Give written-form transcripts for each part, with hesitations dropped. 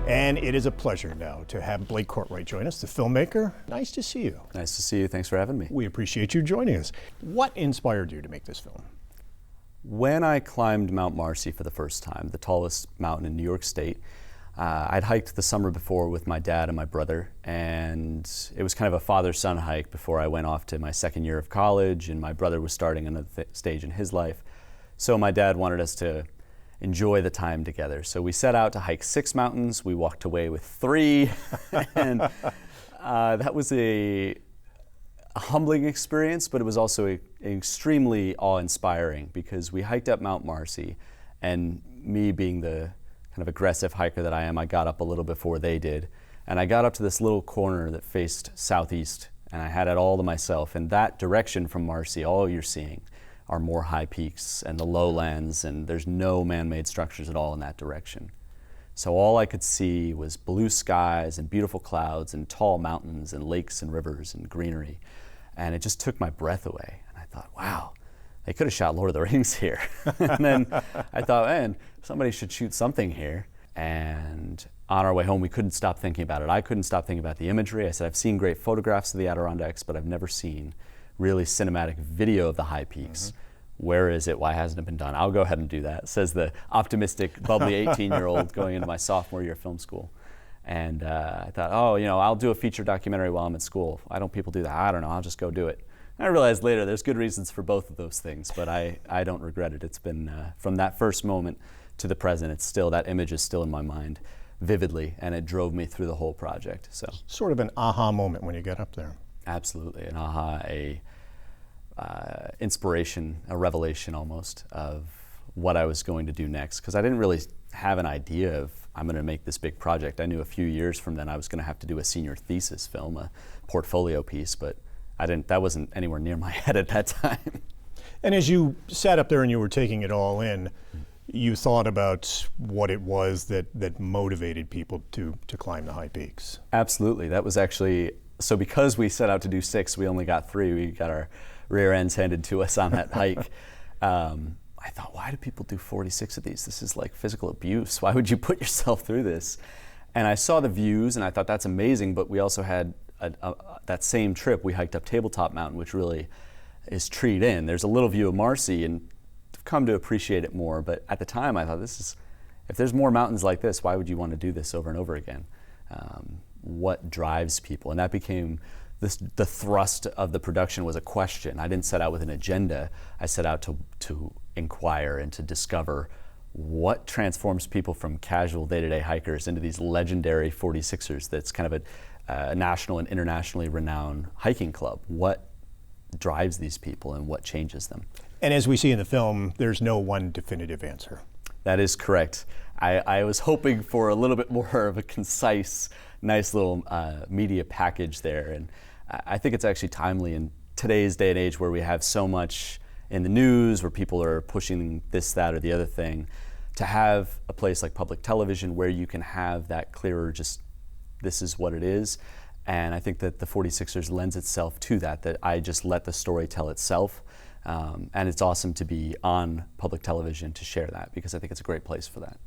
And it is a pleasure now to have Blake Cortright join us, the filmmaker. Nice to see you. Nice to see you. Thanks for having me. We appreciate you joining us. What inspired you to make this film? When I climbed Mount Marcy for the first time, the tallest mountain in New York State, I'd hiked the summer before with my dad and my brother, and it was kind of a father-son hike before I went off to my second year of college, and my brother was starting another stage in his life. So my dad wanted us to enjoy the time together. So we set out to hike 6 mountains. We walked away with 3, and that was a humbling experience, but it was also extremely awe-inspiring because we hiked up Mount Marcy, and me being the kind of aggressive hiker that I am, I got up a little before they did, and I got up to this little corner that faced southeast, and I had it all to myself. And that direction from Marcy, all you're seeing are more high peaks and the lowlands, and there's no man-made structures at all in that direction. So all I could see was blue skies and beautiful clouds and tall mountains and lakes and rivers and greenery. And it just took my breath away. And I thought, wow, they could have shot Lord of the Rings here. And then I thought, man, somebody should shoot something here. And on our way home, we couldn't stop thinking about it. I couldn't stop thinking about the imagery. I said, I've seen great photographs of the Adirondacks, but I've never seen really cinematic video of the high peaks. Mm-hmm. Where is it? Why hasn't it been done? I'll go ahead and do that, says the optimistic, bubbly 18-year-old going into my sophomore year of film school. And I thought, oh, I'll do a feature documentary while I'm at school. Why don't people do that? I don't know, I'll just go do it. And I realized later there's good reasons for both of those things, but I don't regret it. It's been, from that first moment to the present, it's still, that image is still in my mind vividly, and it drove me through the whole project. So sort of an aha moment when you get up there. Absolutely, an aha, inspiration, a revelation almost of what I was going to do next, because I didn't really have an idea of I'm going to make this big project. I knew a few years from then I was going to have to do a senior thesis film, a portfolio piece, but that wasn't anywhere near my head at that time. And as you sat up there and you were taking it all in, you thought about what it was that motivated people to climb the high peaks. Absolutely. That was actually, so because we set out to do 6, we only got 3. We got our rear ends handed to us on that hike. I thought, why do people do 46 of these? This is like physical abuse. Why would you put yourself through this? And I saw the views and I thought that's amazing, but we also had that same trip, we hiked up Tabletop Mountain, which really is treed in. There's a little view of Marcy, and I've come to appreciate it more, but at the time I thought, if there's more mountains like this, why would you want to do this over and over again? What drives people? And that became the thrust of the production was a question. I didn't set out with an agenda. I set out to inquire and to discover what transforms people from casual day-to-day hikers into these legendary 46ers that's kind of a national and internationally renowned hiking club. What drives these people and what changes them? And as we see in the film, there's no one definitive answer. That is correct. I was hoping for a little bit more of a concise, nice little media package there, and I think it's actually timely in today's day and age where we have so much in the news, where people are pushing this, that, or the other thing, to have a place like public television where you can have that clearer, just this is what it is. And I think that the 46ers lends itself to that I just let the story tell itself. And it's awesome to be on public television to share that, because I think it's a great place for that.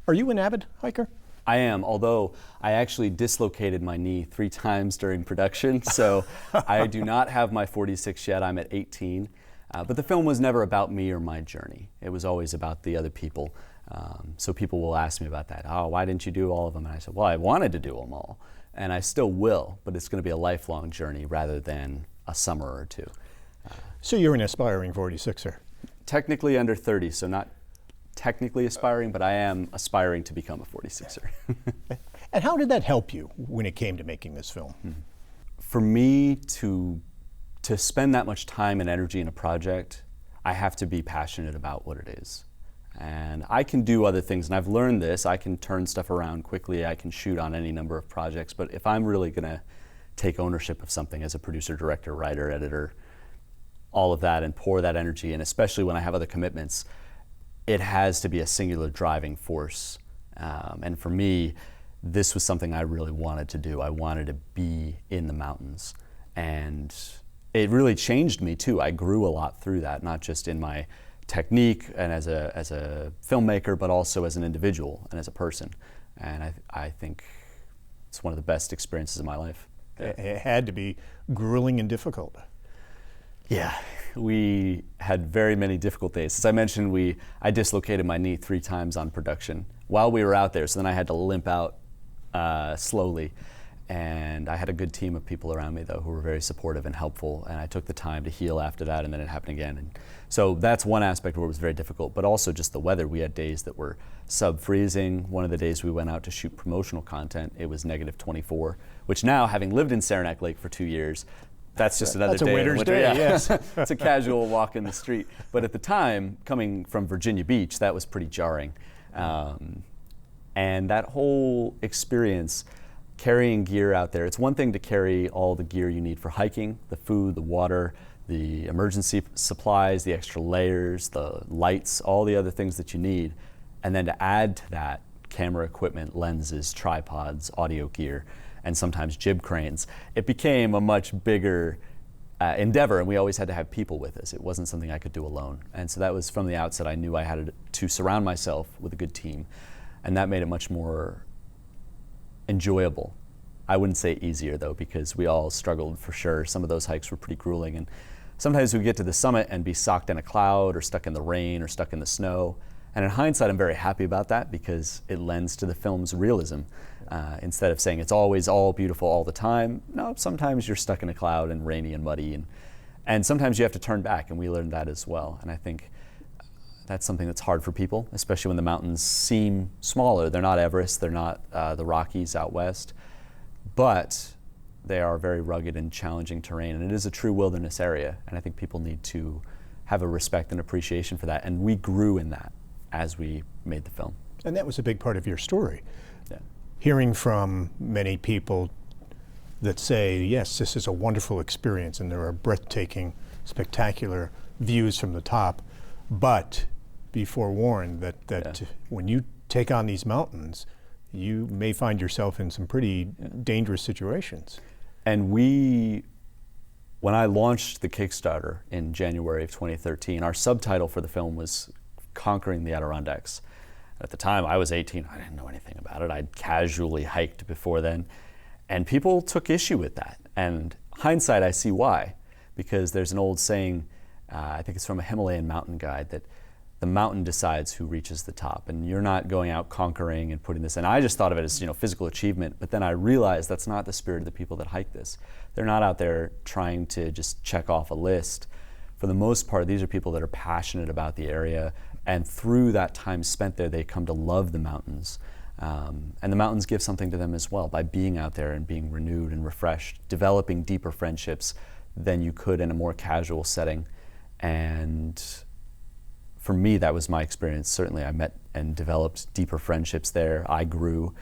Are you an avid hiker? I am, although I actually dislocated my knee 3 times during production, so I do not have my 46 yet. I'm at 18. But the film was never about me or my journey. It was always about the other people. So people will ask me about that. Oh, why didn't you do all of them? And I said, well, I wanted to do them all, and I still will, but it's going to be a lifelong journey rather than a summer or 2. So you're an aspiring 46er? Technically under 30, so not technically aspiring, but I am aspiring to become a 46er. And how did that help you when it came to making this film? For me to spend that much time and energy in a project, I have to be passionate about what it is. And I can do other things, and I've learned this. I can turn stuff around quickly. I can shoot on any number of projects, but if I'm really gonna take ownership of something as a producer, director, writer, editor, all of that, and pour that energy, and especially when I have other commitments, it has to be a singular driving force. And for me, this was something I really wanted to do. I wanted to be in the mountains. And it really changed me too. I grew a lot through that, not just in my technique and as a filmmaker, but also as an individual and as a person. And I think it's one of the best experiences of my life. It had to be grueling and difficult. Yeah, we had very many difficult days. As I mentioned, I dislocated my knee 3 times on production while we were out there, so then I had to limp out slowly. And I had a good team of people around me, though, who were very supportive and helpful, and I took the time to heal after that, and then it happened again. And so that's one aspect where it was very difficult, but also just the weather. We had days that were sub-freezing. One of the days we went out to shoot promotional content, it was -24, which now, having lived in Saranac Lake for 2 years, that's just another that's day. A winter's day, yeah. yes. It's a casual walk in the street. But at the time, coming from Virginia Beach, that was pretty jarring. And that whole experience, carrying gear out there, it's one thing to carry all the gear you need for hiking, the food, the water, the emergency supplies, the extra layers, the lights, all the other things that you need. And then to add to that, camera equipment, lenses, tripods, audio gear, and sometimes jib cranes. It became a much bigger endeavor, and we always had to have people with us. It wasn't something I could do alone. And so that was from the outset, I knew I had to surround myself with a good team. And that made it much more enjoyable. I wouldn't say easier, though, because we all struggled for sure. Some of those hikes were pretty grueling, and sometimes we'd get to the summit and be socked in a cloud or stuck in the rain or stuck in the snow. And in hindsight, I'm very happy about that because it lends to the film's realism. Instead of saying it's always all beautiful all the time, no, sometimes you're stuck in a cloud and rainy and muddy, and sometimes you have to turn back, and we learned that as well. And I think that's something that's hard for people, especially when the mountains seem smaller. They're not Everest, they're not the Rockies out west, but they are very rugged and challenging terrain, and it is a true wilderness area, and I think people need to have a respect and appreciation for that, and we grew in that as we made the film. And that was a big part of your story. Yeah. Hearing from many people that say, yes, this is a wonderful experience and there are breathtaking, spectacular views from the top, but be forewarned that when you take on these mountains, you may find yourself in some pretty dangerous situations. And when I launched the Kickstarter in January of 2013, our subtitle for the film was Conquering the Adirondacks. At the time, I was 18. I didn't know anything about it. I'd casually hiked before then. And people took issue with that. And hindsight, I see why. Because there's an old saying, I think it's from a Himalayan mountain guide, that the mountain decides who reaches the top. And you're not going out conquering and putting this in. I just thought of it as physical achievement. But then I realized that's not the spirit of the people that hike this. They're not out there trying to just check off a list. For the most part, these are people that are passionate about the area. And through that time spent there, they come to love the mountains. And the mountains give something to them as well by being out there and being renewed and refreshed, developing deeper friendships than you could in a more casual setting. And for me, that was my experience. Certainly, I met and developed deeper friendships there. I grew.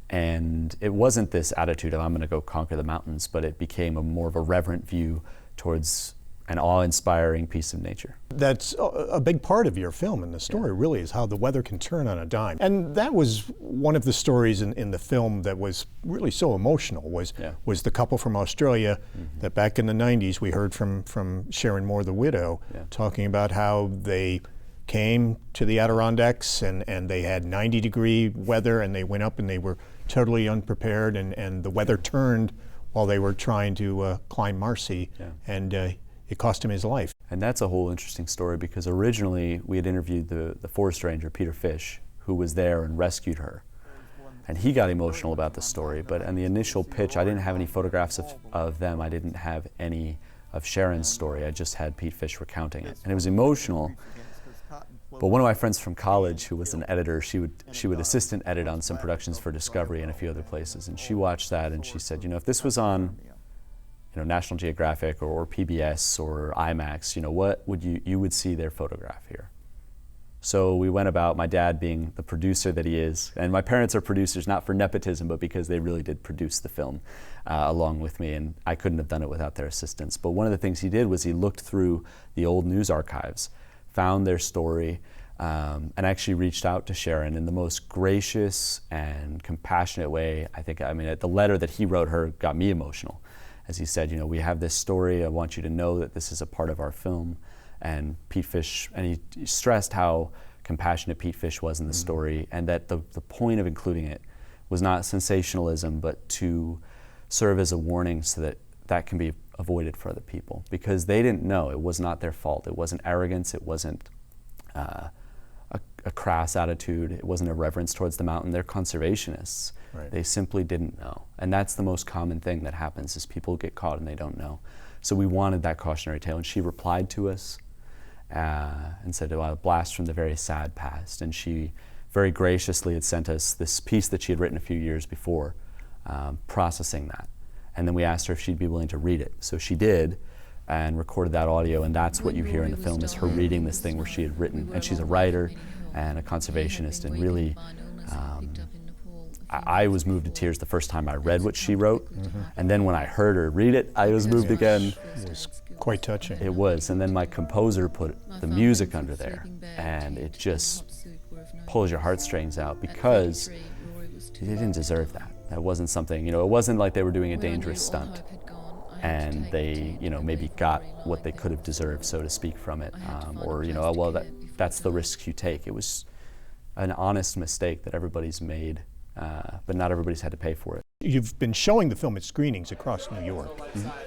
And it wasn't this attitude of, I'm going to go conquer the mountains, but it became more of a reverent view towards an awe-inspiring piece of nature. That's a big part of your film and the story, really, is how the weather can turn on a dime. And that was one of the stories in the film that was really so emotional, was the couple from Australia that back in the 90s we heard from Sharon Moore, the widow, talking about how they came to the Adirondacks and they had 90-degree weather, and they went up and they were totally unprepared, and the weather turned while they were trying to climb Marcy, and it cost him his life. And that's a whole interesting story, because originally we had interviewed the forest ranger, Peter Fish, who was there and rescued her. And he got emotional about the story, but in the initial pitch, I didn't have any photographs of them. I didn't have any of Sharon's story. I just had Pete Fish recounting it. And it was emotional. But one of my friends from college, who was an editor, she would assistant edit on some productions for Discovery and a few other places. And she watched that and she said, if this was on National Geographic or PBS or IMAX, what would you would see their photograph here. So we went about, my dad being the producer that he is, and my parents are producers not for nepotism, but because they really did produce the film along with me, and I couldn't have done it without their assistance. But one of the things he did was he looked through the old news archives, found their story, and actually reached out to Sharon in the most gracious and compassionate way. The letter that he wrote her got me emotional. As he said, we have this story, I want you to know that this is a part of our film. And Pete Fish, and he stressed how compassionate Pete Fish was in the story, and that the point of including it was not sensationalism, but to serve as a warning so that that can be avoided for other people, because they didn't know. It was not their fault. It wasn't arrogance. It wasn't a crass attitude. It wasn't a reverence towards the mountain. They're conservationists. Right. They simply didn't know. And that's the most common thing that happens, is people get caught and they don't know. So we wanted that cautionary tale, and she replied to us and said, "Oh, a blast from the very sad past." And she very graciously had sent us this piece that she had written a few years before, processing that. And then we asked her if she'd be willing to read it. So she did, and recorded that audio, and that's what you hear in the film, is her reading this thing where she had written. And she's a writer and a conservationist, and really, I was moved to tears the first time I read what she wrote, and then when I heard her read it, I was moved again. It was quite touching. It was, and then my composer put the music under there, and it just pulls your heartstrings out, because they didn't deserve that. That wasn't something, it wasn't like they were doing a dangerous stunt and they, maybe got what they could have deserved, so to speak, from it, or, that's the risks you take. It was an honest mistake that everybody's made, but not everybody's had to pay for it. You've been showing the film at screenings across New York,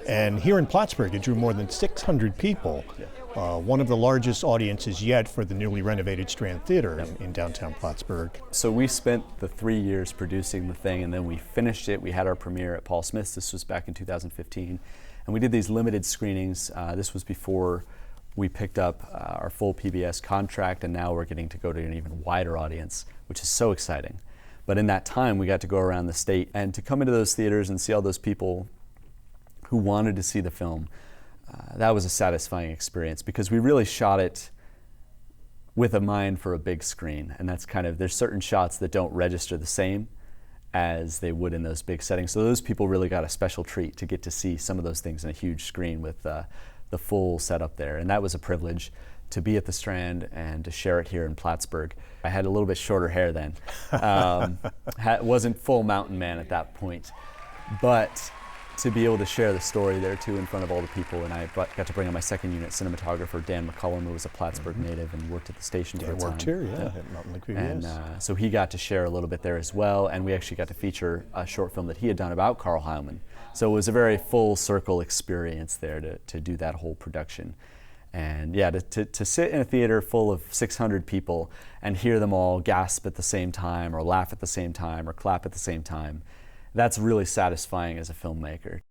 and here in Plattsburgh it drew more than 600 people, one of the largest audiences yet for the newly renovated Strand Theater in downtown Plattsburgh. So we spent the 3 years producing the thing, and then we finished it. We had our premiere at Paul Smith's. This was back in 2015, and we did these limited screenings. This was before we picked up our full PBS contract, and now we're getting to go to an even wider audience, which is so exciting. But in that time, we got to go around the state, and to come into those theaters and see all those people who wanted to see the film, that was a satisfying experience, because we really shot it with a mind for a big screen. And that's there's certain shots that don't register the same as they would in those big settings. So those people really got a special treat to get to see some of those things in a huge screen with the full setup there. And that was a privilege, to be at the Strand and to share it here in Plattsburgh. I had a little bit shorter hair then. Wasn't full mountain man at that point. But to be able to share the story there too in front of all the people, and I got to bring on my second unit cinematographer, Dan McCullum, who was a Plattsburgh native and worked at the station for a time. Worked here, at MLPBS. And so he got to share a little bit there as well, and we actually got to feature a short film that he had done about Carl Heilman. So it was a very full circle experience there to do that whole production. And to sit in a theater full of 600 people and hear them all gasp at the same time, or laugh at the same time, or clap at the same time, that's really satisfying as a filmmaker.